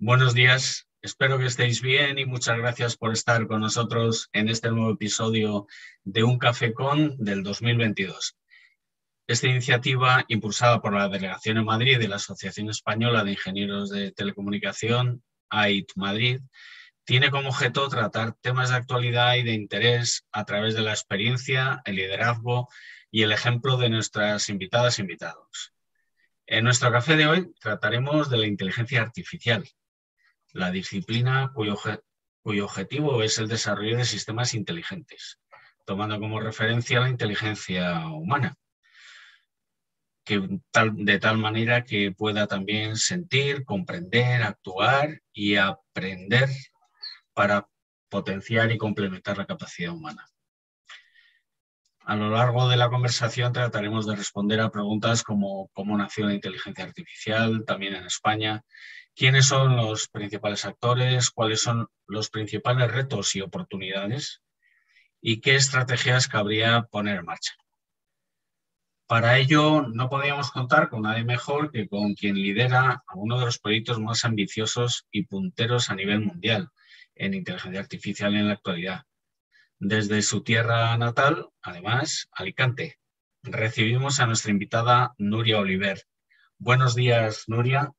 Buenos días, espero que estéis bien y muchas gracias por estar con nosotros en este nuevo episodio de Un Café Con del 2022. Esta iniciativa, impulsada por la Delegación en Madrid de la Asociación Española de Ingenieros de Telecomunicación, AIT Madrid, tiene como objeto tratar temas de actualidad y de interés a través de la experiencia, el liderazgo y el ejemplo de nuestras invitadas e invitados. En nuestro café de hoy trataremos de la inteligencia artificial, la disciplina cuyo objetivo es el desarrollo de sistemas inteligentes, tomando como referencia la inteligencia humana, de tal manera que pueda también sentir, comprender, actuar y aprender para potenciar y complementar la capacidad humana. A lo largo de la conversación trataremos de responder a preguntas como cómo nació la inteligencia artificial, también en España, quiénes son los principales actores, cuáles son los principales retos y oportunidades y qué estrategias cabría poner en marcha. Para ello no podíamos contar con nadie mejor que con quien lidera uno de los proyectos más ambiciosos y punteros a nivel mundial en inteligencia artificial en la actualidad. Desde su tierra natal, además, Alicante, recibimos a nuestra invitada Núria Oliver. Buenos días, Núria.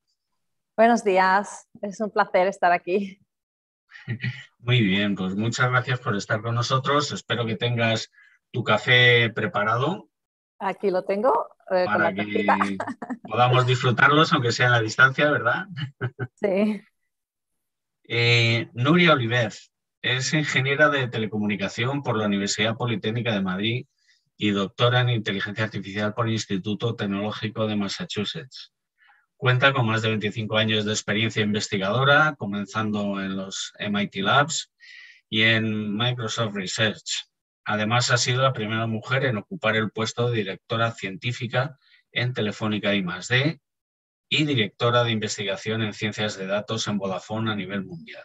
Buenos días, es un placer estar aquí. Muy bien, pues muchas gracias por estar con nosotros. Espero que tengas tu café preparado Aquí lo tengo con para la tacita. que podamos disfrutarlos, aunque sea a la distancia, ¿verdad? Sí. Núria Oliver es ingeniera de telecomunicación por la Universidad Politécnica de Madrid y doctora en inteligencia artificial por el Instituto Tecnológico de Massachusetts. Cuenta con más de 25 años de experiencia investigadora, comenzando en los MIT Labs y en Microsoft Research. Además, ha sido la primera mujer en ocupar el puesto de directora científica en Telefónica I+D y directora de investigación en ciencias de datos en Vodafone a nivel mundial.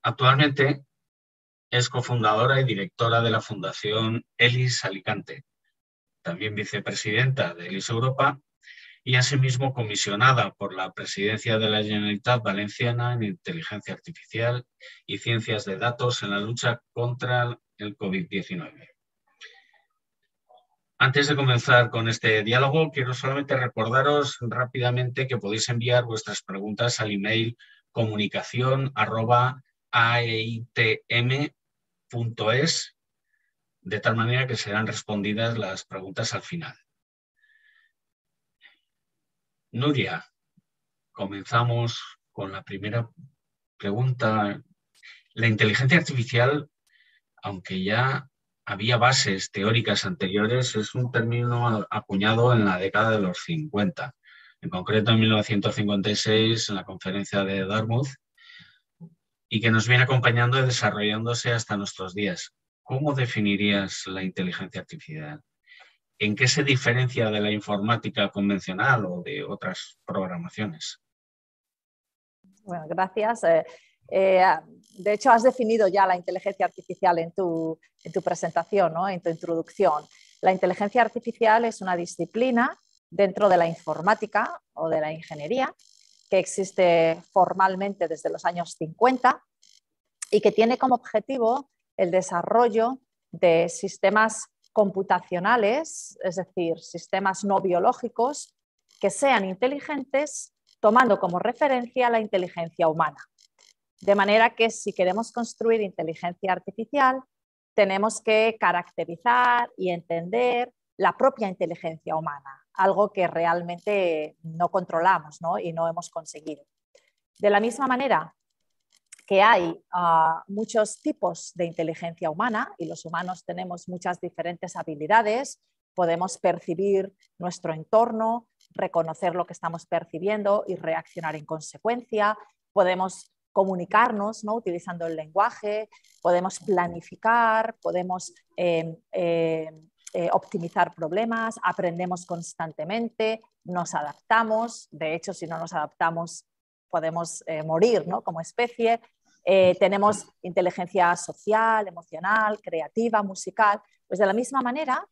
Actualmente es cofundadora y directora de la Fundación ELIS Alicante, también vicepresidenta de ELIS Europa y asimismo comisionada por la Presidencia de la Generalitat Valenciana en Inteligencia Artificial y Ciencias de Datos en la lucha contra el COVID-19. Antes de comenzar con este diálogo, quiero solamente recordaros rápidamente que podéis enviar vuestras preguntas al email comunicación@aitm.es, de tal manera que serán respondidas las preguntas al final. Núria, comenzamos con la primera pregunta. La inteligencia artificial, aunque ya había bases teóricas anteriores, es un término acuñado en la década de los 50. En concreto, en 1956, en la conferencia de Dartmouth, y que nos viene acompañando y desarrollándose hasta nuestros días. ¿Cómo definirías la inteligencia artificial? ¿En qué se diferencia de la informática convencional o de otras programaciones? Bueno, gracias. De hecho, has definido ya la inteligencia artificial en tu presentación, ¿no? En tu introducción. La inteligencia artificial es una disciplina dentro de la informática o de la ingeniería que existe formalmente desde los años 50 y que tiene como objetivo el desarrollo de sistemas computacionales, es decir, sistemas no biológicos que sean inteligentes, tomando como referencia la inteligencia humana. De manera que si queremos construir inteligencia artificial, tenemos que caracterizar y entender la propia inteligencia humana, algo que realmente no controlamos, ¿no? Y no hemos conseguido. De la misma manera que hay muchos tipos de inteligencia humana y los humanos tenemos muchas diferentes habilidades, podemos percibir nuestro entorno, reconocer lo que estamos percibiendo y reaccionar en consecuencia, podemos comunicarnos, ¿no? Utilizando el lenguaje, podemos planificar, podemos optimizar problemas, aprendemos constantemente, nos adaptamos, de hecho si no nos adaptamos podemos morir, ¿no? Como especie. Tenemos inteligencia social, emocional, creativa, musical. Pues de la misma manera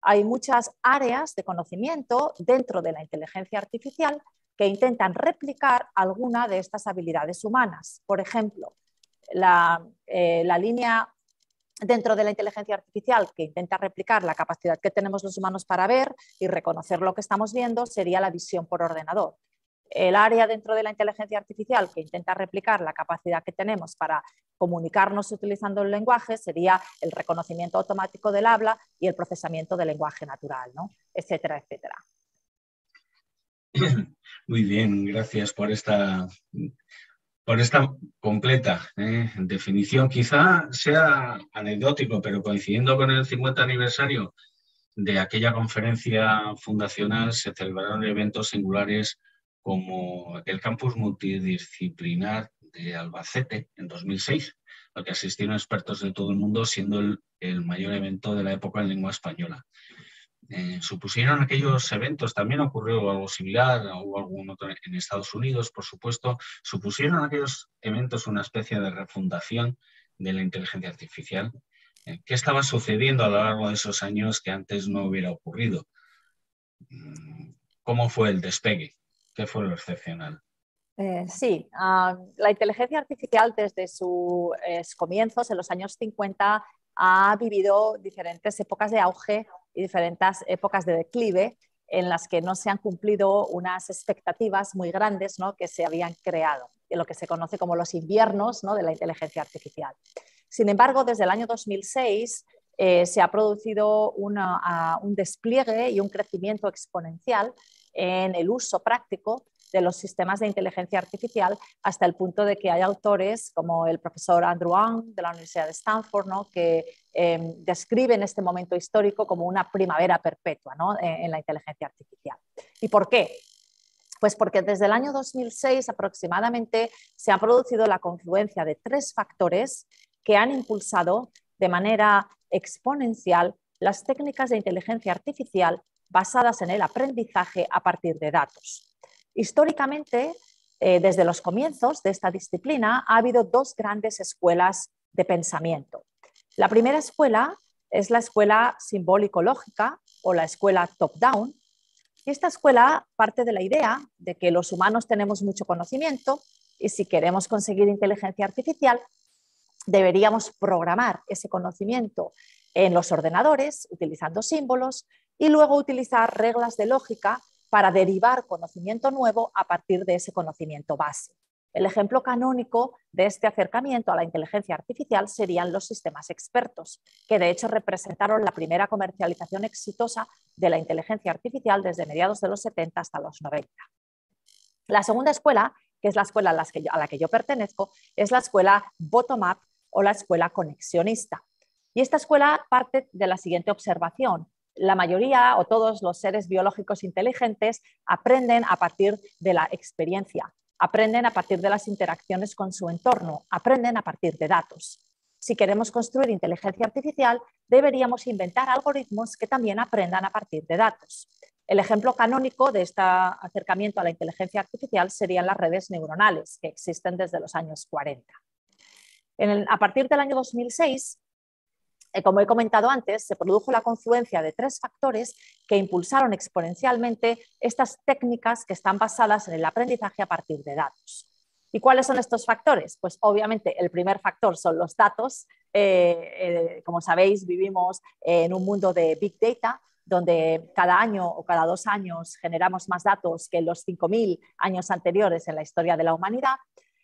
hay muchas áreas de conocimiento dentro de la inteligencia artificial que intentan replicar alguna de estas habilidades humanas. Por ejemplo, la línea dentro de la inteligencia artificial que intenta replicar la capacidad que tenemos los humanos para ver y reconocer lo que estamos viendo sería la visión por ordenador. El área dentro de la inteligencia artificial que intenta replicar la capacidad que tenemos para comunicarnos utilizando el lenguaje sería el reconocimiento automático del habla y el procesamiento del lenguaje natural, ¿no? Etcétera, etcétera. Muy bien, gracias por esta completa definición. Quizá sea anecdótico, pero coincidiendo con el 50 aniversario de aquella conferencia fundacional, se celebraron eventos singulares como el campus multidisciplinar de Albacete en 2006, al que asistieron expertos de todo el mundo, siendo el mayor evento de la época en lengua española. Supusieron aquellos eventos, también ocurrió algo similar, hubo algún otro en Estados Unidos, por supuesto, supusieron aquellos eventos una especie de refundación de la inteligencia artificial. ¿Qué estaba sucediendo a lo largo de esos años que antes no hubiera ocurrido? ¿Cómo fue el despegue? ¿Qué fue lo excepcional? Sí, la inteligencia artificial desde sus comienzos, en los años 50, ha vivido diferentes épocas de auge y diferentes épocas de declive en las que no se han cumplido unas expectativas muy grandes, ¿no?, que se habían creado, en lo que se conoce como los inviernos, ¿no?, de la inteligencia artificial. Sin embargo, desde el año 2006 se ha producido un despliegue y un crecimiento exponencial en el uso práctico de los sistemas de inteligencia artificial, hasta el punto de que hay autores como el profesor Andrew Ng de la Universidad de Stanford, ¿no?, que describen este momento histórico como una primavera perpetua, ¿no?, en la inteligencia artificial. ¿Y por qué? Pues porque desde el año 2006 aproximadamente se ha producido la confluencia de 3 factores que han impulsado de manera exponencial las técnicas de inteligencia artificial basadas en el aprendizaje a partir de datos. Históricamente, desde los comienzos de esta disciplina, ha habido 2 grandes escuelas de pensamiento. La primera escuela es la escuela simbólico-lógica o la escuela top-down. Y esta escuela parte de la idea de que los humanos tenemos mucho conocimiento y si queremos conseguir inteligencia artificial, deberíamos programar ese conocimiento en los ordenadores utilizando símbolos y luego utilizar reglas de lógica para derivar conocimiento nuevo a partir de ese conocimiento base. El ejemplo canónico de este acercamiento a la inteligencia artificial serían los sistemas expertos, que de hecho representaron la primera comercialización exitosa de la inteligencia artificial desde mediados de los 70 hasta los 90. La segunda escuela, que es la escuela a la que yo pertenezco, es la escuela bottom-up o la escuela conexionista. Y esta escuela parte de la siguiente observación. La mayoría o todos los seres biológicos inteligentes aprenden a partir de la experiencia, aprenden a partir de las interacciones con su entorno, aprenden a partir de datos. Si queremos construir inteligencia artificial, deberíamos inventar algoritmos que también aprendan a partir de datos. El ejemplo canónico de este acercamiento a la inteligencia artificial serían las redes neuronales, que existen desde los años 40. A partir del año 2006, como he comentado antes, se produjo la confluencia de 3 factores que impulsaron exponencialmente estas técnicas que están basadas en el aprendizaje a partir de datos. ¿Y cuáles son estos factores? Pues obviamente el primer factor son los datos. Como sabéis, vivimos en un mundo de Big Data, donde cada año o cada 2 años generamos más datos que en los 5.000 años anteriores en la historia de la humanidad.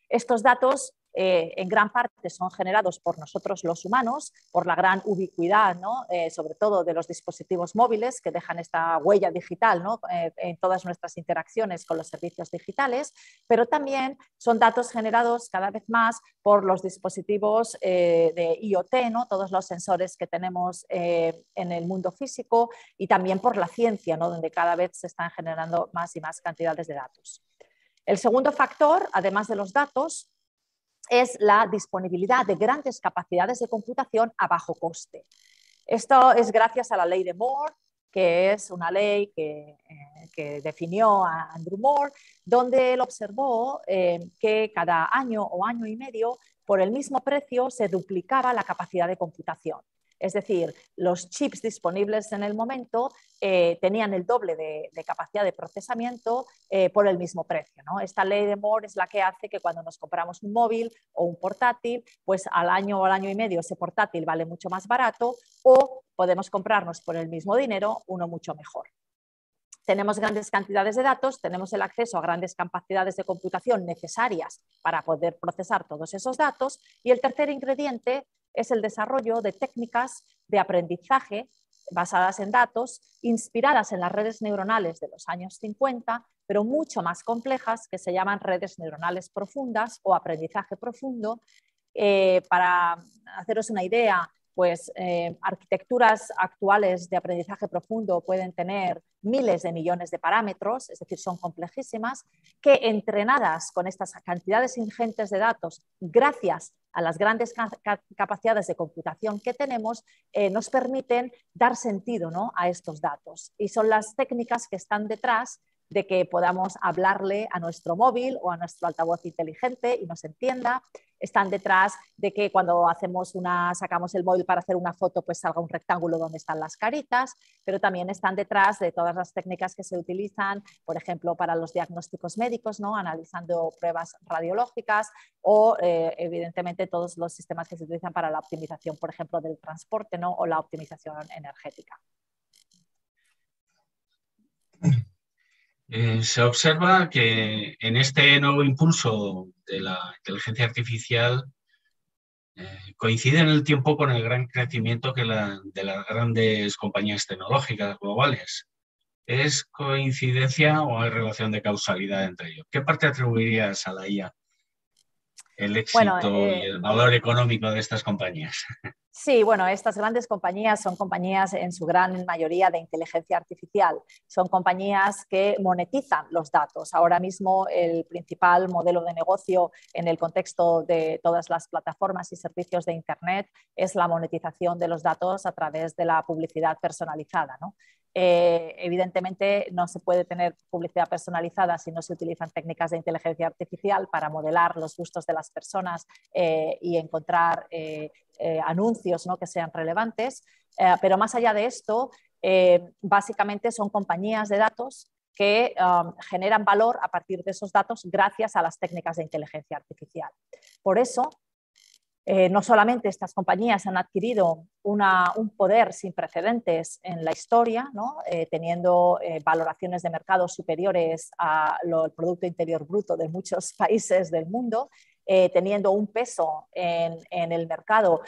Estos datos en gran parte son generados por nosotros los humanos, por la gran ubicuidad, ¿no?, sobre todo de los dispositivos móviles que dejan esta huella digital, ¿no?, en todas nuestras interacciones con los servicios digitales, pero también son datos generados cada vez más por los dispositivos de IoT, ¿no?, todos los sensores que tenemos en el mundo físico, y también por la ciencia, ¿no?, donde cada vez se están generando más y más cantidades de datos. El segundo factor, además de los datos, es la disponibilidad de grandes capacidades de computación a bajo coste. Esto es gracias a la ley de Moore, que es una ley que definió a Andrew Moore, donde él observó que cada año o año y medio, por el mismo precio, se duplicaba la capacidad de computación. Es decir, los chips disponibles en el momento tenían el doble de capacidad de procesamiento por el mismo precio, ¿no? Esta ley de Moore es la que hace que cuando nos compramos un móvil o un portátil, pues al año o al año y medio ese portátil vale mucho más barato o podemos comprarnos por el mismo dinero uno mucho mejor. Tenemos grandes cantidades de datos, tenemos el acceso a grandes capacidades de computación necesarias para poder procesar todos esos datos y el tercer ingrediente es el desarrollo de técnicas de aprendizaje basadas en datos, inspiradas en las redes neuronales de los años 50, pero mucho más complejas, que se llaman redes neuronales profundas o aprendizaje profundo. Para haceros una idea, pues arquitecturas actuales de aprendizaje profundo pueden tener miles de millones de parámetros, es decir, son complejísimas, que entrenadas con estas cantidades ingentes de datos, gracias a las grandes capacidades de computación que tenemos, nos permiten dar sentido, ¿no?, a estos datos. Y son las técnicas que están detrás de que podamos hablarle a nuestro móvil o a nuestro altavoz inteligente y nos entienda. Están detrás de que cuando sacamos el móvil para hacer una foto, pues salga un rectángulo donde están las caritas, pero también están detrás de todas las técnicas que se utilizan, por ejemplo, para los diagnósticos médicos, ¿no?, analizando pruebas radiológicas o, evidentemente, todos los sistemas que se utilizan para la optimización, por ejemplo, del transporte, ¿no?, o la optimización energética. Se observa que en este nuevo impulso de la inteligencia artificial coincide en el tiempo con el gran crecimiento de las grandes compañías tecnológicas globales. ¿Es coincidencia o hay relación de causalidad entre ellos? ¿Qué parte atribuirías a la IA, el éxito y el valor económico de estas compañías? Sí, bueno, estas grandes compañías son compañías en su gran mayoría de inteligencia artificial. Son compañías que monetizan los datos. Ahora mismo el principal modelo de negocio en el contexto de todas las plataformas y servicios de Internet es la monetización de los datos a través de la publicidad personalizada, ¿no? Evidentemente no se puede tener publicidad personalizada si no se utilizan técnicas de inteligencia artificial para modelar los gustos de las personas y encontrar anuncios, ¿no?, que sean relevantes, pero más allá de esto, básicamente son compañías de datos que generan valor a partir de esos datos gracias a las técnicas de inteligencia artificial. Por eso, no solamente estas compañías han adquirido un poder sin precedentes en la historia, ¿no?, teniendo valoraciones de mercado superiores al Producto Interior Bruto de muchos países del mundo, teniendo un peso en el mercado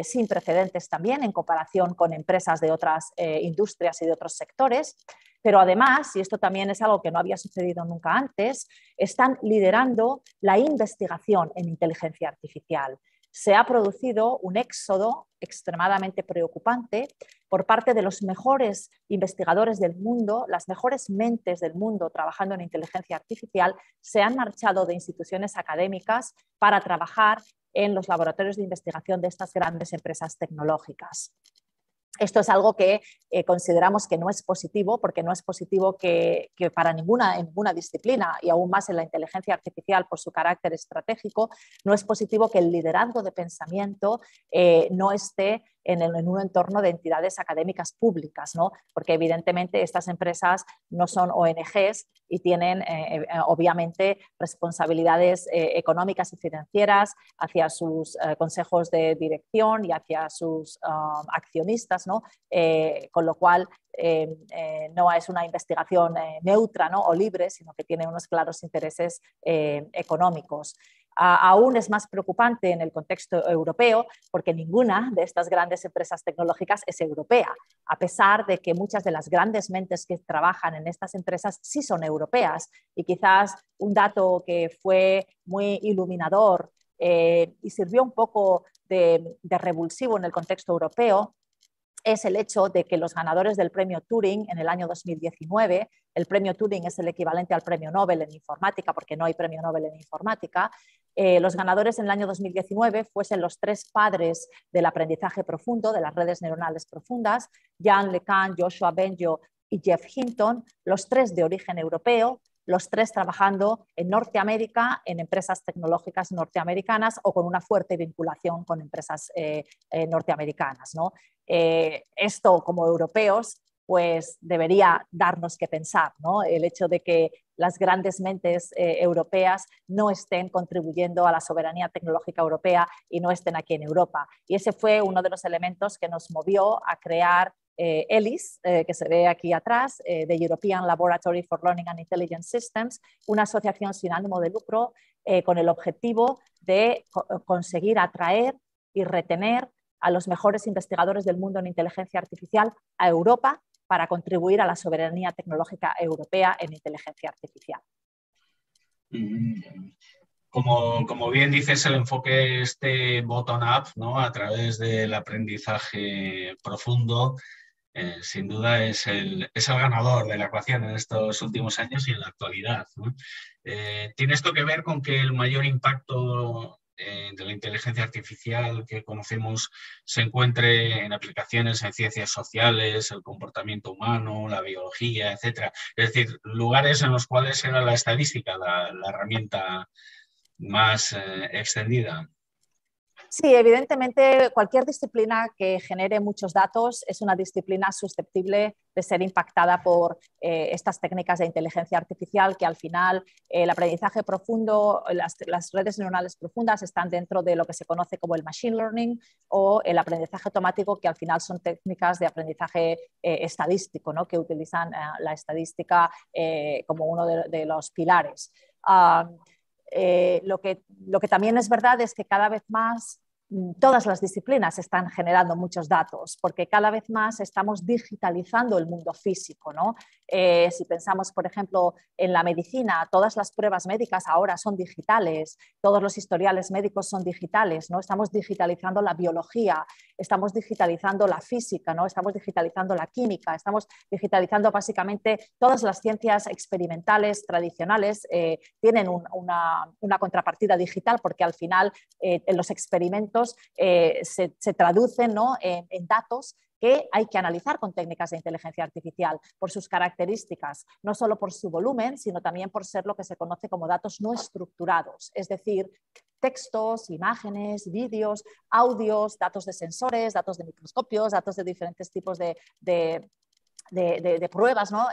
sin precedentes también en comparación con empresas de otras industrias y de otros sectores, pero además, y esto también es algo que no había sucedido nunca antes, están liderando la investigación en inteligencia artificial. Se ha producido un éxodo extremadamente preocupante por parte de los mejores investigadores del mundo, las mejores mentes del mundo trabajando en inteligencia artificial, se han marchado de instituciones académicas para trabajar en los laboratorios de investigación de estas grandes empresas tecnológicas. Esto es algo que consideramos que no es positivo, porque no es positivo que para en ninguna disciplina, y aún más en la inteligencia artificial por su carácter estratégico, no es positivo que el liderazgo de pensamiento no esté en un entorno de entidades académicas públicas, ¿no? Porque evidentemente estas empresas no son ONGs y tienen obviamente responsabilidades económicas y financieras hacia sus consejos de dirección y hacia sus accionistas, ¿no? Con lo cual no es una investigación neutra, ¿no?, o libre, sino que tiene unos claros intereses económicos. Aún es más preocupante en el contexto europeo porque ninguna de estas grandes empresas tecnológicas es europea, a pesar de que muchas de las grandes mentes que trabajan en estas empresas sí son europeas. Y quizás un dato que fue muy iluminador y sirvió un poco de revulsivo en el contexto europeo es el hecho de que los ganadores del premio Turing en el año 2019, el premio Turing es el equivalente al premio Nobel en informática, porque no hay premio Nobel en informática, los ganadores en el año 2019 fuesen los tres padres del aprendizaje profundo, de las redes neuronales profundas, Yann LeCun, Joshua Bengio y Geoff Hinton, los tres de origen europeo, los tres trabajando en Norteamérica, en empresas tecnológicas norteamericanas o con una fuerte vinculación con empresas norteamericanas, ¿no? Esto, como europeos, pues debería darnos que pensar, ¿no? El hecho de que las grandes mentes europeas no estén contribuyendo a la soberanía tecnológica europea y no estén aquí en Europa. Y ese fue uno de los elementos que nos movió a crear ELIS, que se ve aquí atrás, de European Laboratory for Learning and Intelligence Systems, una asociación sin ánimo de lucro con el objetivo de conseguir atraer y retener a los mejores investigadores del mundo en inteligencia artificial a Europa para contribuir a la soberanía tecnológica europea en inteligencia artificial. Como bien dices, el enfoque bottom-up, ¿no? A través del aprendizaje profundo, sin duda es el ganador de la ecuación en estos últimos años y en la actualidad, ¿no? ¿Tiene esto que ver con que el mayor impacto de la inteligencia artificial que conocemos se encuentre en aplicaciones en ciencias sociales, el comportamiento humano, la biología, etcétera? Es decir, lugares en los cuales era la estadística la herramienta más extendida? Sí, evidentemente cualquier disciplina que genere muchos datos es una disciplina susceptible de ser impactada por estas técnicas de inteligencia artificial que al final el aprendizaje profundo, las redes neuronales profundas están dentro de lo que se conoce como el machine learning o el aprendizaje automático, que al final son técnicas de aprendizaje estadístico, ¿no? Que utilizan la estadística como uno de los pilares. Lo que también es verdad es que cada vez más todas las disciplinas están generando muchos datos, porque cada vez más estamos digitalizando el mundo físico, ¿no? Si pensamos, por ejemplo, en la medicina, todas las pruebas médicas ahora son digitales, todos los historiales médicos son digitales, ¿no? Estamos digitalizando la biología, estamos digitalizando la física, ¿no? Estamos digitalizando la química, estamos digitalizando básicamente todas las ciencias experimentales tradicionales tienen una contrapartida digital, porque al final en los experimentos se traducen, ¿no? en datos que hay que analizar con técnicas de inteligencia artificial por sus características, no solo por su volumen, sino también por ser lo que se conoce como datos no estructurados, es decir, textos, imágenes, vídeos, audios, datos de sensores, datos de microscopios, datos de diferentes tipos de pruebas, ¿no?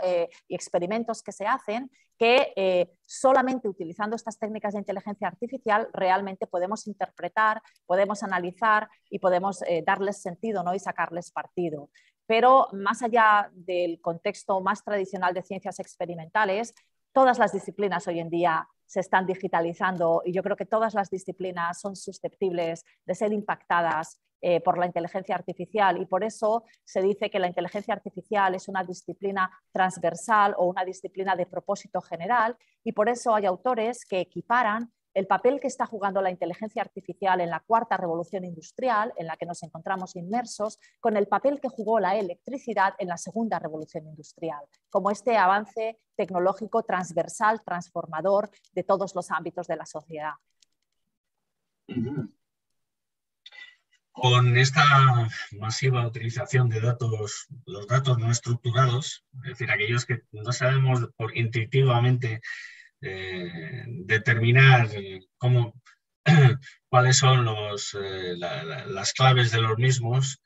Y experimentos que se hacen, que solamente utilizando estas técnicas de inteligencia artificial realmente podemos interpretar, podemos analizar y podemos darles sentido, ¿no? Y sacarles partido. Pero más allá del contexto más tradicional de ciencias experimentales, todas las disciplinas hoy en día se están digitalizando y yo creo que todas las disciplinas son susceptibles de ser impactadas por la inteligencia artificial, y por eso se dice que la inteligencia artificial es una disciplina transversal o una disciplina de propósito general, y por eso hay autores que equiparan el papel que está jugando la inteligencia artificial en la cuarta revolución industrial, en la que nos encontramos inmersos, con el papel que jugó la electricidad en la segunda revolución industrial, como este avance tecnológico transversal, transformador de todos los ámbitos de la sociedad. Con esta masiva utilización de datos, los datos no estructurados, es decir, aquellos que no sabemos intuitivamente determinar cuáles son las claves de los mismos,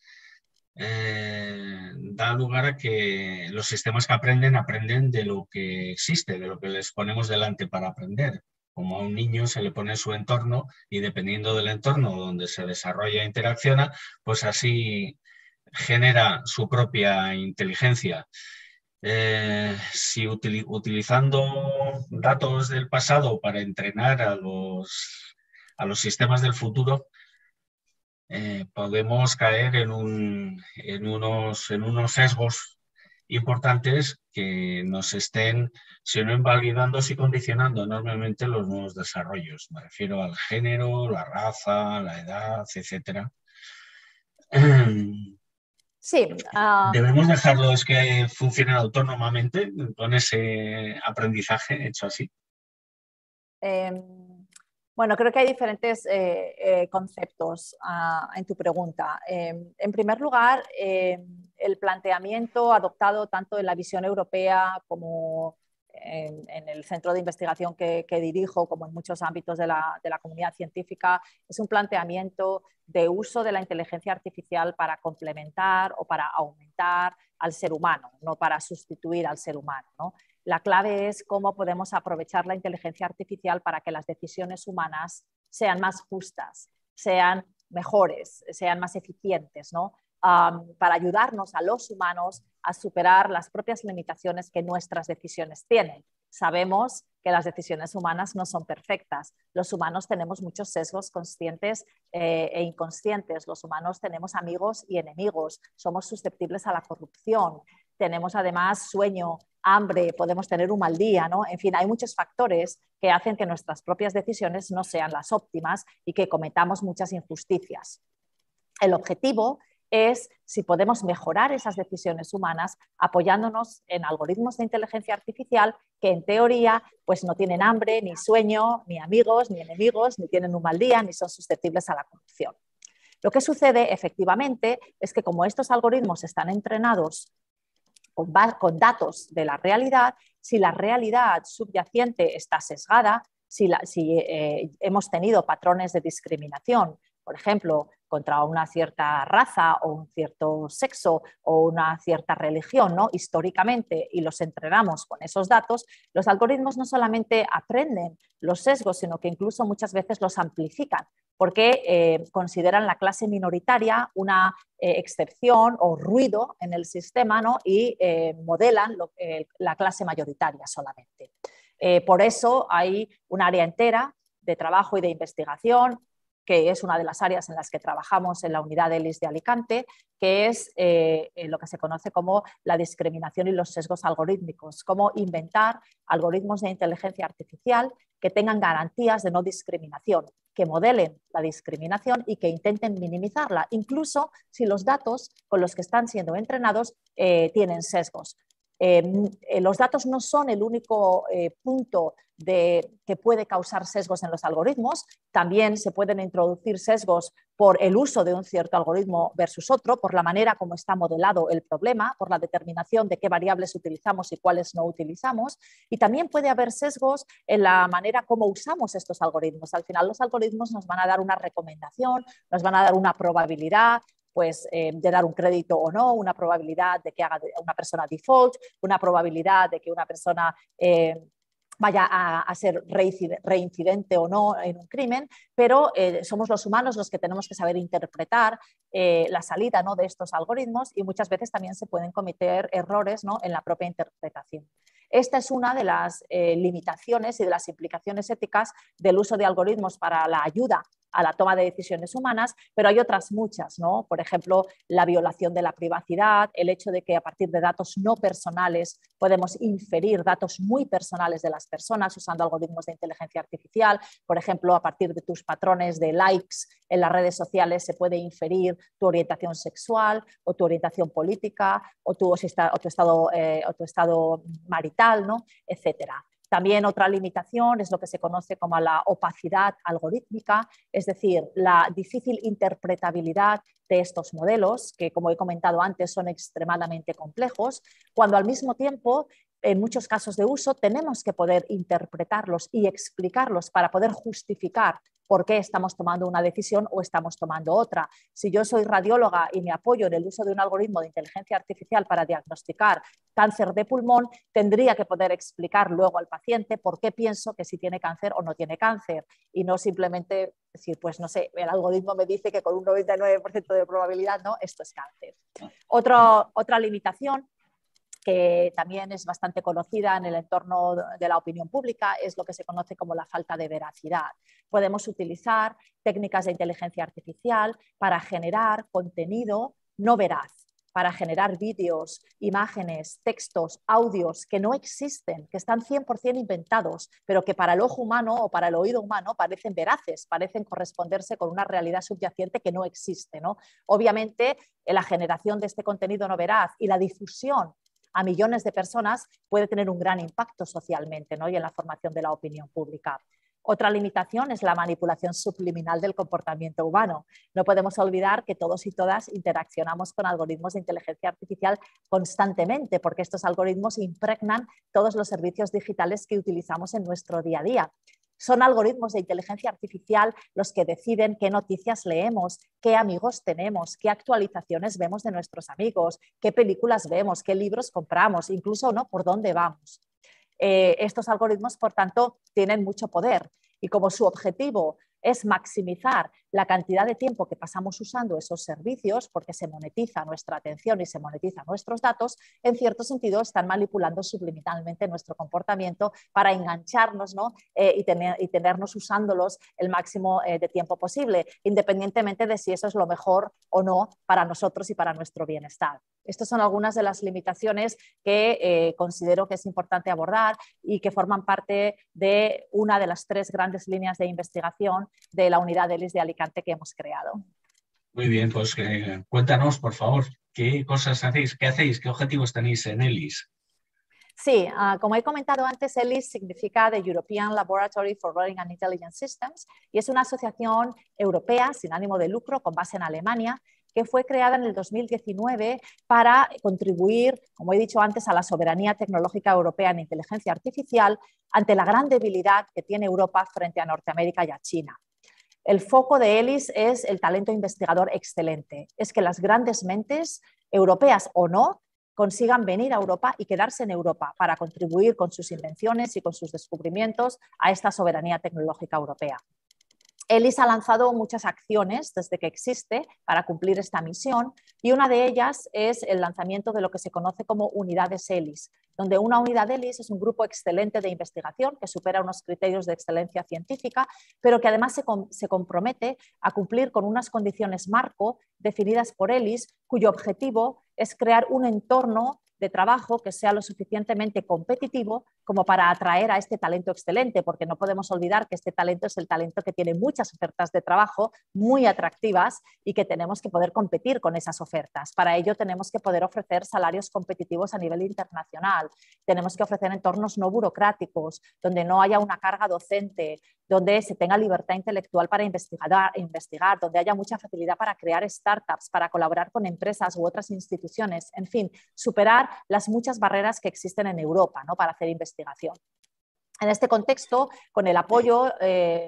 da lugar a que los sistemas que aprenden de lo que existe, de lo que les ponemos delante para aprender. Como a un niño se le pone su entorno y dependiendo del entorno donde se desarrolla e interacciona, pues así genera su propia inteligencia. Si utilizando datos del pasado para entrenar a los sistemas del futuro, podemos caer en unos sesgos importantes que nos estén, si no invalidando, sí condicionando enormemente los nuevos desarrollos. Me refiero al género, la raza, la edad, etcétera. Sí, ¿Debemos dejarlos que funcionen autónomamente con ese aprendizaje hecho así? Bueno, creo que hay diferentes conceptos en tu pregunta. En primer lugar, el planteamiento adoptado tanto en la visión europea como en el centro de investigación que dirijo, como en muchos ámbitos de la comunidad científica, es un planteamiento de uso de la inteligencia artificial para complementar o para aumentar al ser humano, no para sustituir al ser humano, ¿no? La clave es cómo podemos aprovechar la inteligencia artificial para que las decisiones humanas sean más justas, sean mejores, sean más eficientes, ¿no? Para ayudarnos a los humanos a superar las propias limitaciones que nuestras decisiones tienen. Sabemos que las decisiones humanas no son perfectas. Los humanos tenemos muchos sesgos conscientes e inconscientes. Los humanos tenemos amigos y enemigos. Somos susceptibles a la corrupción. Tenemos además sueño, hambre, podemos tener un mal día, ¿no? En fin, hay muchos factores que hacen que nuestras propias decisiones no sean las óptimas y que cometamos muchas injusticias. El objetivo es si podemos mejorar esas decisiones humanas apoyándonos en algoritmos de inteligencia artificial que en teoría pues no tienen hambre, ni sueño, ni amigos, ni enemigos, ni tienen un mal día, ni son susceptibles a la corrupción. Lo que sucede efectivamente es que como estos algoritmos están entrenados con datos de la realidad, si la realidad subyacente está sesgada, si hemos tenido patrones de discriminación, por ejemplo, contra una cierta raza o un cierto sexo o una cierta religión, ¿no? Históricamente, y los entrenamos con esos datos, los algoritmos no solamente aprenden los sesgos, sino que incluso muchas veces los amplifican, porque consideran la clase minoritaria una excepción o ruido en el sistema, ¿no? Y modelan la clase mayoritaria solamente. Por eso hay un área entera de trabajo y de investigación, que es una de las áreas en las que trabajamos en la unidad de LIS de Alicante, que es lo que se conoce como la discriminación y los sesgos algorítmicos, cómo inventar algoritmos de inteligencia artificial que tengan garantías de no discriminación, que modelen la discriminación y que intenten minimizarla, incluso si los datos con los que están siendo entrenados tienen sesgos. Los datos no son el único punto que puede causar sesgos en los algoritmos. También se pueden introducir sesgos por el uso de un cierto algoritmo versus otro, por la manera como está modelado el problema, por la determinación de qué variables utilizamos y cuáles no utilizamos. Y también puede haber sesgos en la manera como usamos estos algoritmos. Al final, los algoritmos nos van a dar una recomendación, nos van a dar una probabilidad, pues, de dar un crédito o no, una probabilidad de que haga una persona default, una probabilidad de que una persona vaya a ser reincidente o no en un crimen, pero somos los humanos los que tenemos que saber interpretar la salida, ¿no?, de estos algoritmos, y muchas veces también se pueden cometer errores, ¿no?, en la propia interpretación. Esta es una de las limitaciones y de las implicaciones éticas del uso de algoritmos para la ayuda a la toma de decisiones humanas, pero hay otras muchas, ¿no? Por ejemplo, la violación de la privacidad, el hecho de que a partir de datos no personales podemos inferir datos muy personales de las personas usando algoritmos de inteligencia artificial. Por ejemplo, a partir de tus patrones de likes en las redes sociales se puede inferir tu orientación sexual o tu orientación política o tu estado marital, ¿no?, etcétera. También otra limitación es lo que se conoce como la opacidad algorítmica, es decir, la difícil interpretabilidad de estos modelos, que como he comentado antes son extremadamente complejos, cuando al mismo tiempo, en muchos casos de uso, tenemos que poder interpretarlos y explicarlos para poder justificar por qué estamos tomando una decisión o estamos tomando otra. Si yo soy radióloga y me apoyo en el uso de un algoritmo de inteligencia artificial para diagnosticar cáncer de pulmón, tendría que poder explicar luego al paciente por qué pienso que si tiene cáncer o no tiene cáncer, y no simplemente decir, pues no sé, el algoritmo me dice que con un 99% de probabilidad, no, esto es cáncer. Otra limitación que también es bastante conocida en el entorno de la opinión pública, es lo que se conoce como la falta de veracidad. Podemos utilizar técnicas de inteligencia artificial para generar contenido no veraz, para generar vídeos, imágenes, textos, audios que no existen, que están 100% inventados, pero que para el ojo humano o para el oído humano parecen veraces, parecen corresponderse con una realidad subyacente que no existe, ¿no? Obviamente, la generación de este contenido no veraz y la difusión a millones de personas puede tener un gran impacto socialmente, ¿no?, y en la formación de la opinión pública. Otra limitación es la manipulación subliminal del comportamiento humano. No podemos olvidar que todos y todas interaccionamos con algoritmos de inteligencia artificial constantemente, porque estos algoritmos impregnan todos los servicios digitales que utilizamos en nuestro día a día. Son algoritmos de inteligencia artificial los que deciden qué noticias leemos, qué amigos tenemos, qué actualizaciones vemos de nuestros amigos, qué películas vemos, qué libros compramos, incluso ¿no? por dónde vamos. Estos algoritmos, por tanto, tienen mucho poder y como su objetivo es maximizar la cantidad de tiempo que pasamos usando esos servicios, porque se monetiza nuestra atención y se monetiza nuestros datos, en cierto sentido están manipulando subliminalmente nuestro comportamiento para engancharnos, ¿no? y tenernos usándolos el máximo de tiempo posible, independientemente de si eso es lo mejor o no para nosotros y para nuestro bienestar. Estas son algunas de las limitaciones que considero que es importante abordar y que forman parte de una de las 3 grandes líneas de investigación de la unidad ELIS de Alicante que hemos creado. Muy bien, pues cuéntanos, por favor, qué cosas hacéis, qué objetivos tenéis en ELIS. Sí, como he comentado antes, ELIS significa The European Laboratory for Learning and Intelligent Systems y es una asociación europea sin ánimo de lucro con base en Alemania que fue creada en el 2019 para contribuir, como he dicho antes, a la soberanía tecnológica europea en inteligencia artificial ante la gran debilidad que tiene Europa frente a Norteamérica y a China. El foco de ELIS es el talento investigador excelente. Es que las grandes mentes, europeas o no, consigan venir a Europa y quedarse en Europa para contribuir con sus invenciones y con sus descubrimientos a esta soberanía tecnológica europea. ELIS ha lanzado muchas acciones desde que existe para cumplir esta misión y una de ellas es el lanzamiento de lo que se conoce como unidades ELIS, donde una unidad ELIS es un grupo excelente de investigación que supera unos criterios de excelencia científica, pero que además se compromete a cumplir con unas condiciones marco definidas por ELIS, cuyo objetivo es crear un entorno de trabajo que sea lo suficientemente competitivo como para atraer a este talento excelente, porque no podemos olvidar que este talento es el talento que tiene muchas ofertas de trabajo muy atractivas y que tenemos que poder competir con esas ofertas. Para ello tenemos que poder ofrecer salarios competitivos a nivel internacional, tenemos que ofrecer entornos no burocráticos, donde no haya una carga docente, donde se tenga libertad intelectual para investigar, donde haya mucha facilidad para crear startups, para colaborar con empresas u otras instituciones, en fin, superar las muchas barreras que existen en Europa, ¿no? para hacer investigación. En este contexto, con el apoyo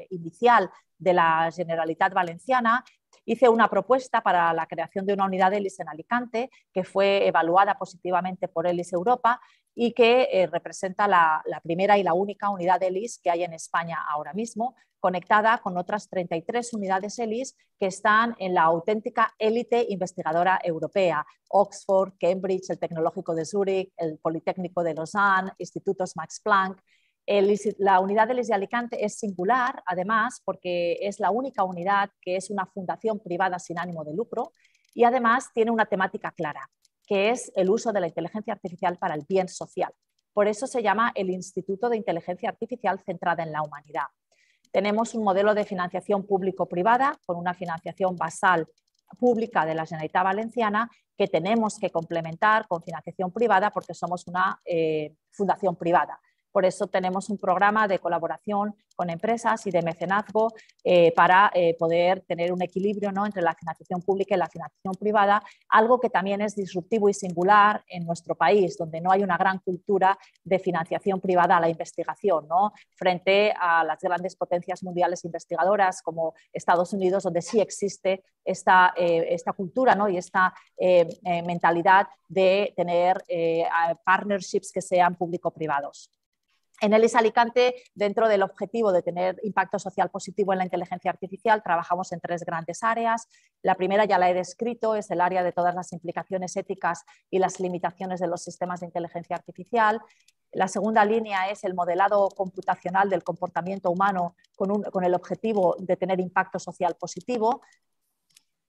inicial de la Generalitat Valenciana, hice una propuesta para la creación de una unidad ELIS en Alicante que fue evaluada positivamente por ELIS Europa y que representa la primera y la única unidad ELIS que hay en España ahora mismo, conectada con otras 33 unidades ELIS que están en la auténtica élite investigadora europea: Oxford, Cambridge, el Tecnológico de Zúrich, el Politécnico de Lausanne, institutos Max Planck. La unidad ELIS de Alicante es singular, además, porque es la única unidad que es una fundación privada sin ánimo de lucro y además tiene una temática clara, que es el uso de la inteligencia artificial para el bien social. Por eso se llama el Instituto de Inteligencia Artificial centrada en la humanidad. Tenemos un modelo de financiación público-privada con una financiación basal pública de la Generalitat Valenciana que tenemos que complementar con financiación privada porque somos una fundación privada. Por eso tenemos un programa de colaboración con empresas y de mecenazgo para poder tener un equilibrio, ¿no? entre la financiación pública y la financiación privada, algo que también es disruptivo y singular en nuestro país, donde no hay una gran cultura de financiación privada a la investigación, ¿no? frente a las grandes potencias mundiales investigadoras como Estados Unidos, donde sí existe esta cultura, ¿no? y esta mentalidad de tener partnerships que sean público-privados. En ELIS Alicante, dentro del objetivo de tener impacto social positivo en la inteligencia artificial, trabajamos en 3 grandes áreas. La primera ya la he descrito, es el área de todas las implicaciones éticas y las limitaciones de los sistemas de inteligencia artificial. La segunda línea es el modelado computacional del comportamiento humano con el objetivo de tener impacto social positivo.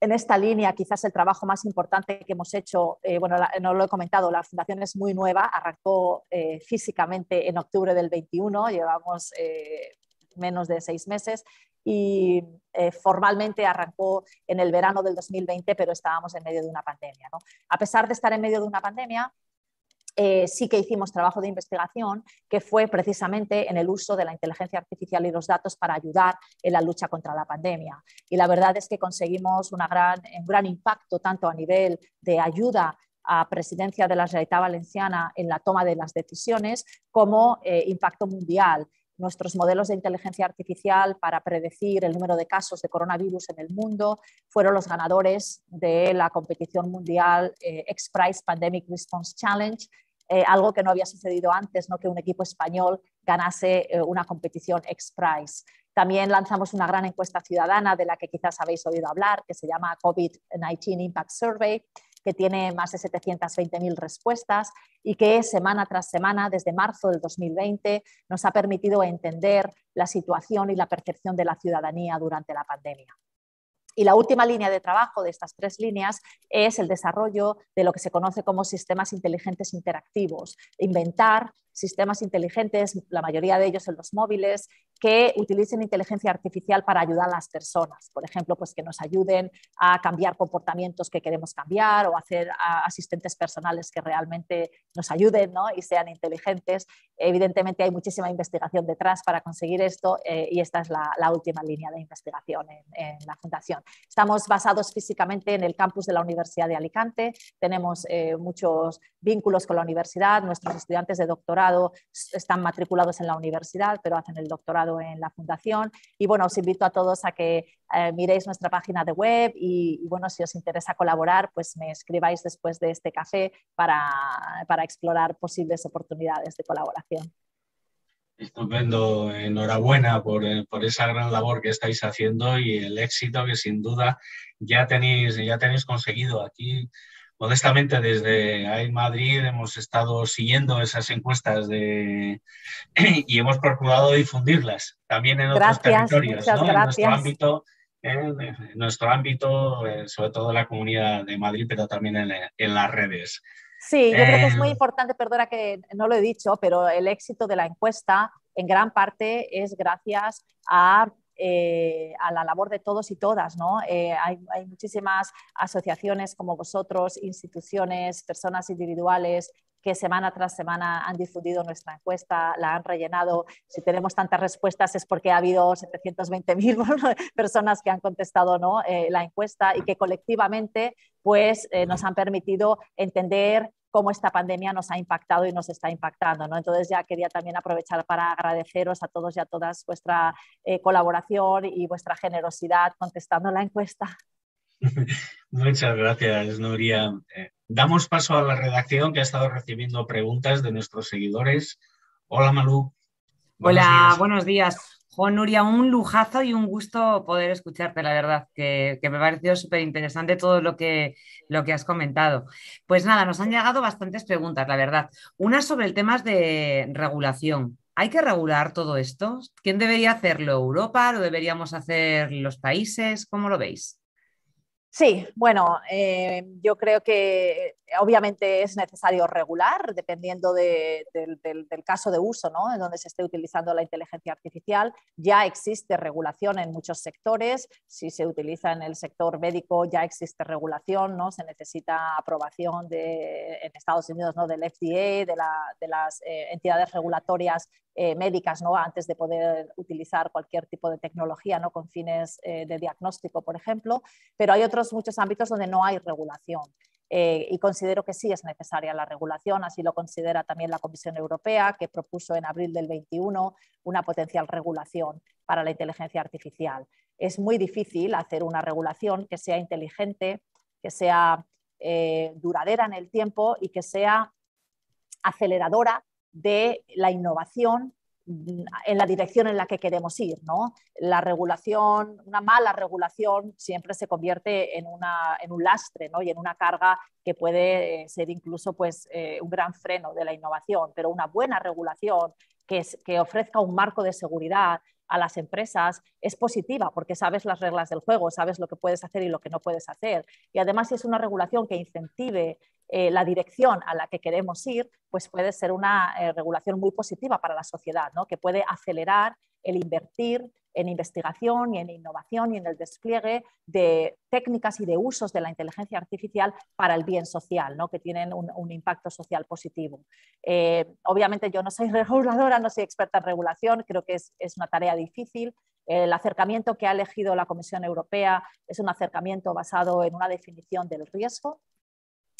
En esta línea, quizás el trabajo más importante que hemos hecho, bueno, no lo he comentado, la fundación es muy nueva, arrancó físicamente en octubre del 21, llevamos menos de 6 meses y formalmente arrancó en el verano del 2020, pero estábamos en medio de una pandemia, ¿no? A pesar de estar en medio de una pandemia, sí que hicimos trabajo de investigación que fue precisamente en el uso de la inteligencia artificial y los datos para ayudar en la lucha contra la pandemia. Y la verdad es que conseguimos un gran impacto tanto a nivel de ayuda a Presidencia de la Generalitat Valenciana en la toma de las decisiones como impacto mundial. Nuestros modelos de inteligencia artificial para predecir el número de casos de coronavirus en el mundo fueron los ganadores de la competición mundial X-Prize Pandemic Response Challenge, algo que no había sucedido antes, ¿no? Que un equipo español ganase una competición X-Prize. También lanzamos una gran encuesta ciudadana de la que quizás habéis oído hablar, que se llama COVID-19 Impact Survey, que tiene más de 720.000 respuestas y que semana tras semana, desde marzo del 2020, nos ha permitido entender la situación y la percepción de la ciudadanía durante la pandemia. Y la última línea de trabajo de estas 3 líneas es el desarrollo de lo que se conoce como sistemas inteligentes interactivos. Inventar sistemas inteligentes, la mayoría de ellos en los móviles, que utilicen inteligencia artificial para ayudar a las personas. Por ejemplo, pues que nos ayuden a cambiar comportamientos que queremos cambiar o hacer asistentes personales que realmente nos ayuden, ¿no? Y sean inteligentes. Evidentemente hay muchísima investigación detrás para conseguir esto y esta es la última línea de investigación en la Fundación. Estamos basados físicamente en el campus de la Universidad de Alicante, tenemos muchos vínculos con la universidad, nuestros estudiantes de doctorado están matriculados en la universidad, pero hacen el doctorado en la Fundación. Y bueno, os invito a todos a que miréis nuestra página de web y bueno, si os interesa colaborar, pues me escribáis después de este café para explorar posibles oportunidades de colaboración. Estupendo, enhorabuena por esa gran labor que estáis haciendo y el éxito que sin duda ya tenéis conseguido. Aquí, modestamente, desde AIM Madrid hemos estado siguiendo esas encuestas y hemos procurado difundirlas también en otros territorios, muchas ¿no? gracias. En nuestro ámbito, sobre todo en la Comunidad de Madrid, pero también en las redes. Sí, yo creo que es muy importante, perdona que no lo he dicho, pero el éxito de la encuesta en gran parte es gracias a la labor de todos y todas, ¿no? Hay muchísimas asociaciones como vosotros, instituciones, personas individuales que semana tras semana han difundido nuestra encuesta, la han rellenado. Si tenemos tantas respuestas es porque ha habido 720.000 personas que han contestado, ¿no? La encuesta y que colectivamente pues, nos han permitido entender cómo esta pandemia nos ha impactado y nos está impactando, ¿no? Entonces ya quería también aprovechar para agradeceros a todos y a todas vuestra colaboración y vuestra generosidad contestando la encuesta. Muchas gracias, Nuria. Damos paso a la redacción que ha estado recibiendo preguntas de nuestros seguidores. Hola, Malú. Buenos días. Buenos días. Jo, Nuria, un lujazo y un gusto poder escucharte, la verdad, que me ha parecido súper interesante todo lo que has comentado. Pues nada, nos han llegado bastantes preguntas, la verdad. Una sobre el tema de regulación. ¿Hay que regular todo esto? ¿Quién debería hacerlo? ¿Europa? ¿Lo deberíamos hacer los países? ¿Cómo lo veis? Sí, bueno, yo creo que obviamente es necesario regular dependiendo del caso de uso, ¿no? En donde se esté utilizando la inteligencia artificial. Ya existe regulación en muchos sectores. Si se utiliza en el sector médico ya existe regulación, ¿no? Se necesita aprobación en Estados Unidos, ¿no? Del FDA, de las entidades regulatorias médicas, ¿no? Antes de poder utilizar cualquier tipo de tecnología, ¿no? Con fines de diagnóstico, por ejemplo. Pero hay muchos ámbitos donde no hay regulación. Y considero que sí es necesaria la regulación, así lo considera también la Comisión Europea, que propuso en abril del 21 una potencial regulación para la inteligencia artificial. Es muy difícil hacer una regulación que sea inteligente, que sea duradera en el tiempo y que sea aceleradora de la innovación en la dirección en la que queremos ir, ¿no? La regulación, una mala regulación siempre se convierte en un lastre, ¿no? Y en una carga que puede ser incluso pues, un gran freno de la innovación, pero una buena regulación que ofrezca un marco de seguridad a las empresas es positiva porque sabes las reglas del juego, sabes lo que puedes hacer y lo que no puedes hacer. Y además si es una regulación que incentive la dirección a la que queremos ir, pues puede ser una regulación muy positiva para la sociedad, ¿no? Que puede acelerar el invertir en investigación y en innovación y en el despliegue de técnicas y de usos de la inteligencia artificial para el bien social, ¿no? Que tienen un impacto social positivo. Obviamente yo no soy reguladora, no soy experta en regulación, creo que es una tarea difícil. El acercamiento que ha elegido la Comisión Europea es un acercamiento basado en una definición del riesgo,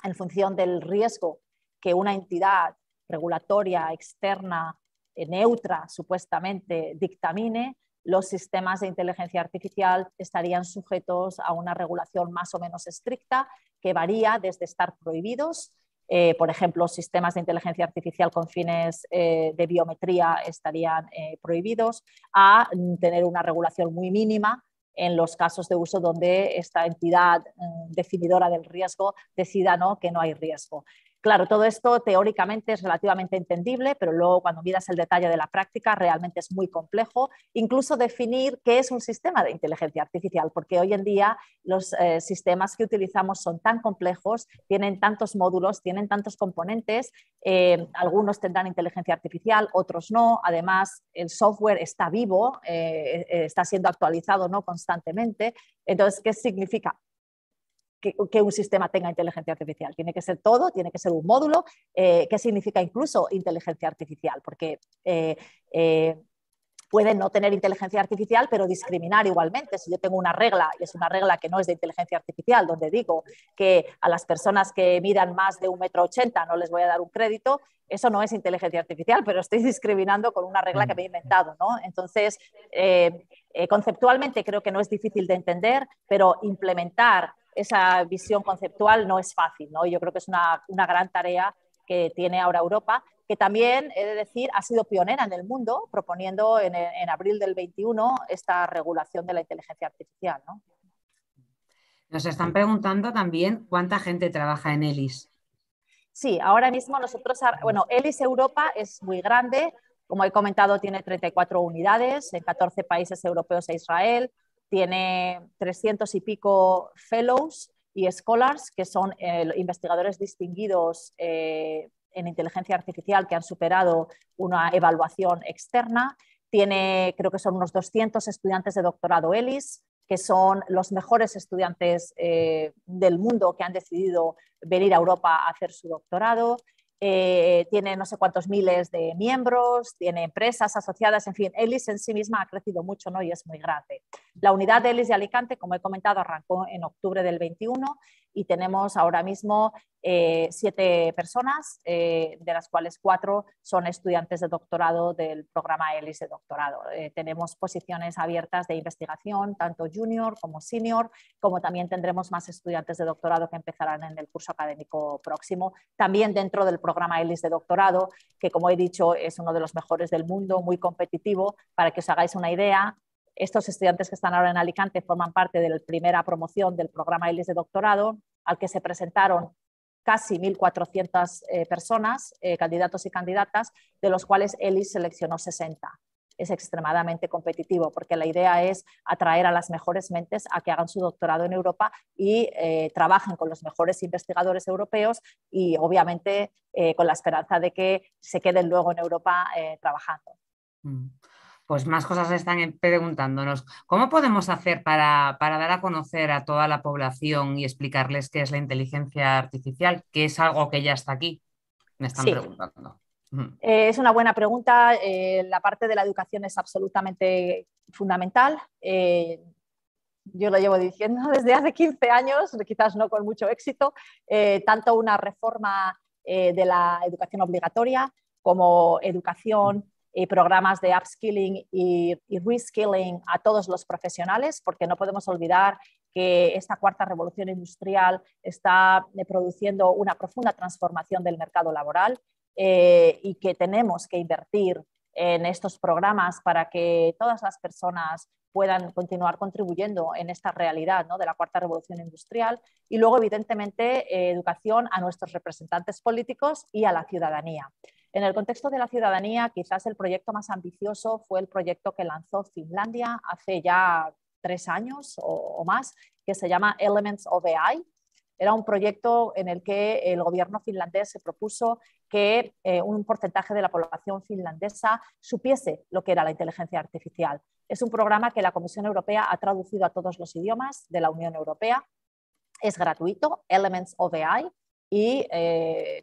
en función del riesgo que una entidad regulatoria externa, neutra, supuestamente, dictamine, los sistemas de inteligencia artificial estarían sujetos a una regulación más o menos estricta que varía desde estar prohibidos. Por ejemplo, sistemas de inteligencia artificial con fines de biometría estarían prohibidos, a tener una regulación muy mínima en los casos de uso donde esta entidad definidora del riesgo decida que no hay riesgo. Claro, todo esto teóricamente es relativamente entendible, pero luego cuando miras el detalle de la práctica realmente es muy complejo, incluso definir qué es un sistema de inteligencia artificial, porque hoy en día los sistemas que utilizamos son tan complejos, tienen tantos módulos, tienen tantos componentes, algunos tendrán inteligencia artificial, otros no, además el software está vivo, está siendo actualizado constantemente. Entonces, ¿qué significa que un sistema tenga inteligencia artificial? Tiene que ser todo, tiene que ser un módulo. ¿Qué significa incluso inteligencia artificial? Porque pueden no tener inteligencia artificial, pero discriminar igualmente. Si yo tengo una regla, y es una regla que no es de inteligencia artificial, donde digo que a las personas que midan más de 1,80 m no les voy a dar un crédito, eso no es inteligencia artificial, pero estoy discriminando con una regla que me he inventado, ¿no? Entonces, conceptualmente creo que no es difícil de entender, pero implementar esa visión conceptual no es fácil, ¿no? Yo creo que es una gran tarea que tiene ahora Europa, que también, he de decir, ha sido pionera en el mundo, proponiendo en abril del 21 esta regulación de la inteligencia artificial, ¿no? Nos están preguntando también cuánta gente trabaja en ELIS. Sí, ahora mismo nosotros, bueno, ELIS Europa es muy grande, como he comentado, tiene 34 unidades en 14 países europeos e Israel, tiene 300 y pico fellows y scholars, que son investigadores distinguidos en inteligencia artificial que han superado una evaluación externa. Tiene, creo que son unos 200 estudiantes de doctorado ELIS, que son los mejores estudiantes del mundo que han decidido venir a Europa a hacer su doctorado. Tiene no sé cuántos miles de miembros, tiene empresas asociadas, en fin, ELIS en sí misma ha crecido mucho, ¿no? Y es muy grande. La unidad de ELIS de Alicante, como he comentado, arrancó en octubre del 21 y tenemos ahora mismo 7 personas, de las cuales 4 son estudiantes de doctorado del programa ELIS de doctorado. Tenemos posiciones abiertas de investigación, tanto junior como senior, como también tendremos más estudiantes de doctorado que empezarán en el curso académico próximo, también dentro del programa ELIS de doctorado, que como he dicho es uno de los mejores del mundo, muy competitivo. Para que os hagáis una idea, estos estudiantes que están ahora en Alicante forman parte de la primera promoción del programa ELIS de doctorado, al que se presentaron casi 1.400 personas, candidatos y candidatas, de los cuales ELIS seleccionó 60. Es extremadamente competitivo porque la idea es atraer a las mejores mentes a que hagan su doctorado en Europa y trabajen con los mejores investigadores europeos y obviamente con la esperanza de que se queden luego en Europa trabajando. Pues más cosas están preguntándonos. ¿Cómo podemos hacer para dar a conocer a toda la población y explicarles qué es la inteligencia artificial, que es algo que ya está aquí? Me están preguntando. Es una buena pregunta. La parte de la educación es absolutamente fundamental. Yo lo llevo diciendo desde hace 15 años, quizás no con mucho éxito, tanto una reforma de la educación obligatoria como educación y programas de upskilling y reskilling a todos los profesionales, porque no podemos olvidar que esta cuarta revolución industrial está produciendo una profunda transformación del mercado laboral y que tenemos que invertir en estos programas para que todas las personas puedan continuar contribuyendo en esta realidad, ¿no?, de la cuarta revolución industrial. Y luego, evidentemente, educación a nuestros representantes políticos y a la ciudadanía. En el contexto de la ciudadanía, quizás el proyecto más ambicioso fue el proyecto que lanzó Finlandia hace ya 3 años o más, que se llama Elements of AI, Era un proyecto en el que el gobierno finlandés se propuso que un porcentaje de la población finlandesa supiese lo que era la inteligencia artificial. Es un programa que la Comisión Europea ha traducido a todos los idiomas de la Unión Europea. Es gratuito, Elements of AI, y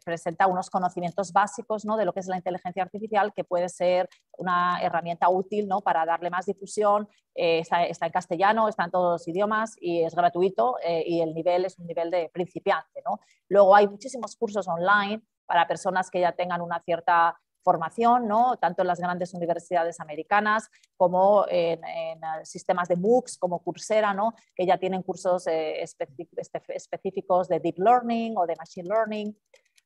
presenta unos conocimientos básicos, ¿no?, de lo que es la inteligencia artificial, que puede ser una herramienta útil, ¿no?, para darle más difusión. Está en castellano, está en todos los idiomas y es gratuito, y el nivel es un nivel de principiante, ¿no? Luego hay muchísimos cursos online para personas que ya tengan una cierta formación, ¿no?, tanto en las grandes universidades americanas como en sistemas de MOOCs como Coursera, ¿no?, que ya tienen cursos específicos de Deep Learning o de Machine Learning.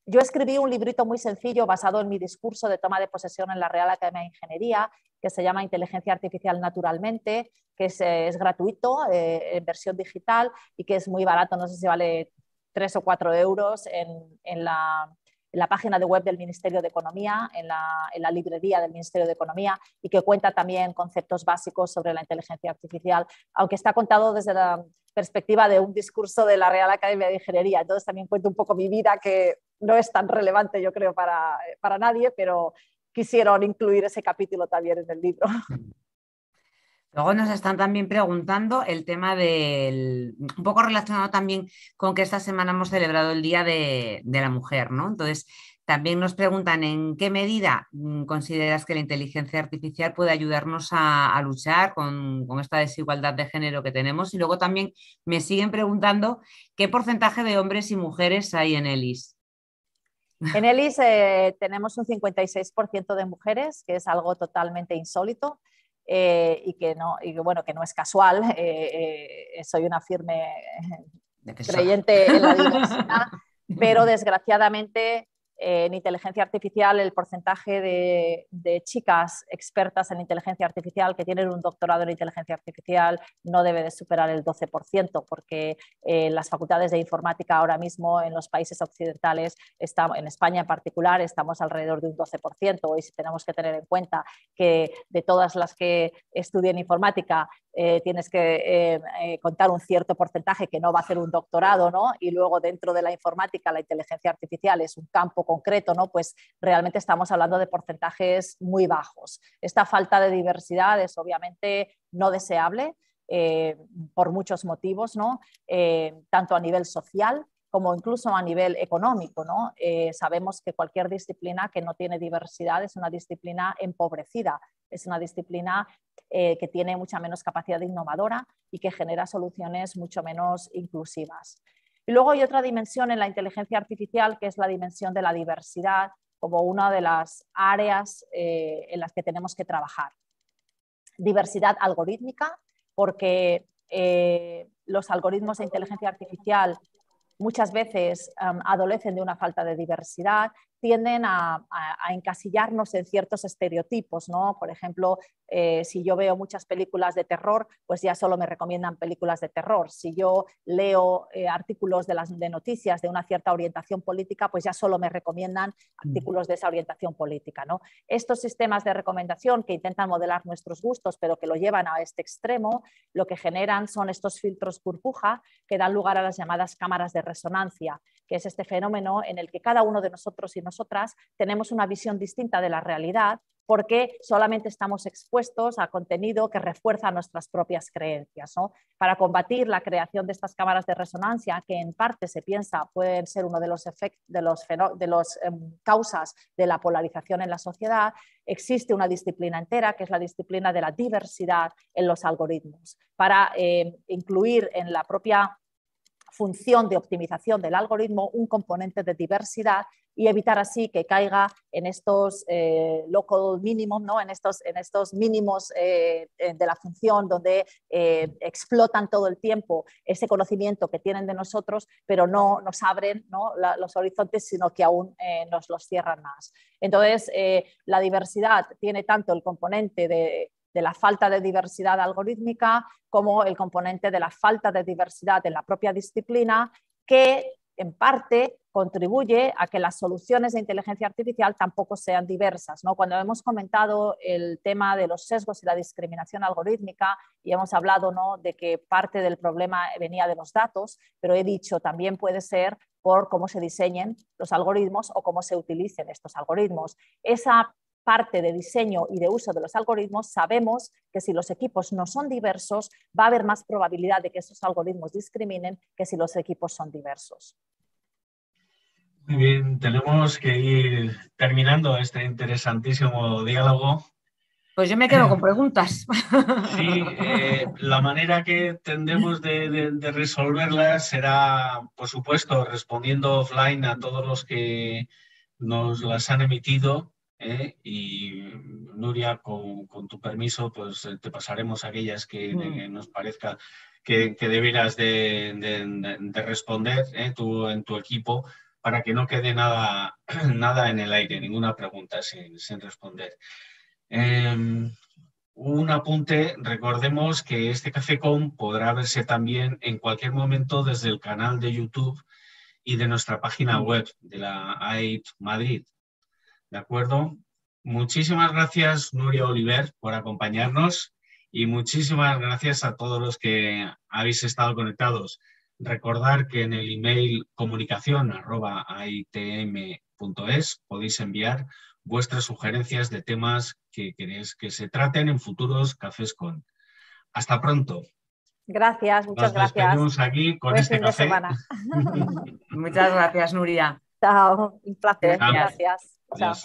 Yo escribí un librito muy sencillo basado en mi discurso de toma de posesión en la Real Academia de Ingeniería, que se llama Inteligencia Artificial Naturalmente, que es gratuito, en versión digital, y que es muy barato, no sé si vale 3 o 4 euros en la página de web del Ministerio de Economía, en la librería del Ministerio de Economía, y que cuenta también conceptos básicos sobre la inteligencia artificial, aunque está contado desde la perspectiva de un discurso de la Real Academia de Ingeniería. Entonces también cuento un poco mi vida, que no es tan relevante, yo creo, para nadie, pero quisieron incluir ese capítulo también en el libro. Luego nos están también preguntando el tema un poco relacionado también con que esta semana hemos celebrado el Día de la Mujer, ¿no? Entonces, también nos preguntan en qué medida consideras que la inteligencia artificial puede ayudarnos a luchar con esta desigualdad de género que tenemos. Y luego también me siguen preguntando qué porcentaje de hombres y mujeres hay en ELIS. En ELIS tenemos un 56% de mujeres, que es algo totalmente insólito. Y que no es casual. Soy una firme creyente en la diversidad, pero desgraciadamente en inteligencia artificial el porcentaje de chicas expertas en inteligencia artificial que tienen un doctorado en inteligencia artificial no debe de superar el 12%, porque las facultades de informática ahora mismo en los países occidentales, en España en particular, estamos alrededor de un 12%, y si tenemos que tener en cuenta que de todas las que estudien informática tienes que contar un cierto porcentaje que no va a hacer un doctorado, ¿no? Y luego dentro de la informática la inteligencia artificial es un campo concreto, ¿no? Pues realmente estamos hablando de porcentajes muy bajos. Esta falta de diversidad es obviamente no deseable por muchos motivos, ¿no? Tanto a nivel social como incluso a nivel económico, ¿no? Sabemos que cualquier disciplina que no tiene diversidad es una disciplina empobrecida, es una disciplina que tiene mucha menos capacidad innovadora y que genera soluciones mucho menos inclusivas. Y luego hay otra dimensión en la inteligencia artificial, que es la dimensión de la diversidad como una de las áreas en las que tenemos que trabajar. Diversidad algorítmica, porque los algoritmos de inteligencia artificial muchas veces adolecen de una falta de diversidad, tienden a encasillarnos en ciertos estereotipos, ¿no? Por ejemplo, si yo veo muchas películas de terror, pues ya solo me recomiendan películas de terror. Si yo leo artículos de noticias de una cierta orientación política, pues ya solo me recomiendan artículos de esa orientación política, ¿no? Estos sistemas de recomendación que intentan modelar nuestros gustos, pero que lo llevan a este extremo, lo que generan son estos filtros burbuja que dan lugar a las llamadas cámaras de resonancia, que es este fenómeno en el que cada uno de nosotros y nosotras tenemos una visión distinta de la realidad porque solamente estamos expuestos a contenido que refuerza nuestras propias creencias, ¿no? Para combatir la creación de estas cámaras de resonancia, que en parte se piensa pueden ser uno de los causas de la polarización en la sociedad, existe una disciplina entera, que es la disciplina de la diversidad en los algoritmos, para incluir en la propia función de optimización del algoritmo un componente de diversidad y evitar así que caiga en estos local minimum, ¿no? en estos mínimos de la función donde explotan todo el tiempo ese conocimiento que tienen de nosotros, pero no nos abren, ¿no? los horizontes, sino que aún nos los cierran más. Entonces, la diversidad tiene tanto el componente de la falta de diversidad algorítmica como el componente de la falta de diversidad en la propia disciplina, que en parte contribuye a que las soluciones de inteligencia artificial tampoco sean diversas, ¿no? Cuando hemos comentado el tema de los sesgos y la discriminación algorítmica y hemos hablado, ¿no?, de que parte del problema venía de los datos, pero he dicho también puede ser por cómo se diseñen los algoritmos o cómo se utilicen estos algoritmos. Esa parte de diseño y de uso de los algoritmos, sabemos que si los equipos no son diversos, va a haber más probabilidad de que esos algoritmos discriminen que si los equipos son diversos. Muy bien, tenemos que ir terminando este interesantísimo diálogo. Pues yo me quedo con preguntas. Sí, la manera que tendremos de resolverlas será, por supuesto, respondiendo offline a todos los que nos las han emitido. Y Nuria, con tu permiso, pues te pasaremos aquellas que nos parezca que debieras de responder tú en tu equipo, para que no quede nada en el aire, ninguna pregunta sin responder. Un apunte: recordemos que este CaféCon podrá verse también en cualquier momento desde el canal de YouTube y de nuestra página web de la AIT Madrid. ¿De acuerdo? Muchísimas gracias, Nuria Oliver, por acompañarnos, y muchísimas gracias a todos los que habéis estado conectados. Recordar que en el email comunicación@aitm.es podéis enviar vuestras sugerencias de temas que queréis que se traten en futuros Cafés Con. Hasta pronto. Gracias, muchas gracias. Nos despedimos aquí con Buen este fin de café. semana. Muchas gracias, Nuria. Chao, un placer. Gracias. Gracias. Chao. Adiós.